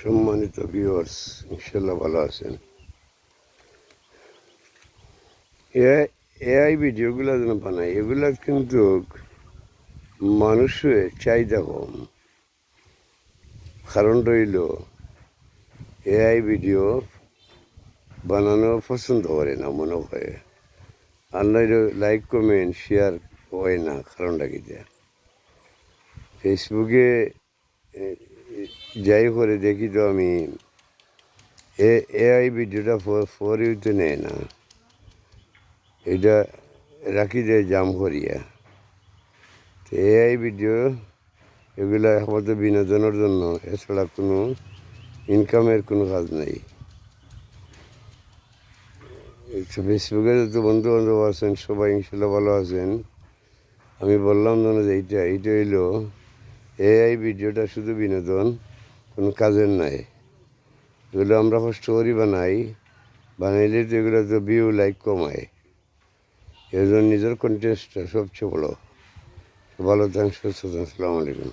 সম্মানিত ভিউয়ার্স, ইনশাল্লাহ ভালো আছেন। এআই ভিডিওগুলো যেন বানাই, এগুলা কিন্তু মানুষের চাহিদা কম। কারণ রইল এআই ভিডিও বানানো পছন্দ করে না মনে হয়, আল্লাহ লাইক কমেন্ট শেয়ার হয় না। কারণটা কি দেয়, ফেসবুকে যাই করে দেখি তো আমি এআই ভিডিওটা ফর ইউতে নেয় না, এটা রাখি দেয় জাম করিয়া। তো এআই ভিডিও এগুলো একমাত্র বিনোদনের জন্য, এছাড়া কোনো ইনকামের কোনো কাজ নেই। ফেসবুকে যত বন্ধু বান্ধব আছেন সবাই ইনশাল্লাহ ভালো আছেন। আমি বললাম যে এইটা হইলো এআই ভিডিওটা শুধু বিনোদন, কোনো কাজের নাই। এগুলো আমরা কষ্ট করি বানাইলে তো এগুলো তো ভিউ লাইক কমায়। এর জন্য নিজের কন্টেন্টটা সবচেয়ে বড়। ভালো থাকেন, সুস্থ থাকেন। আসসালামু আলাইকুম।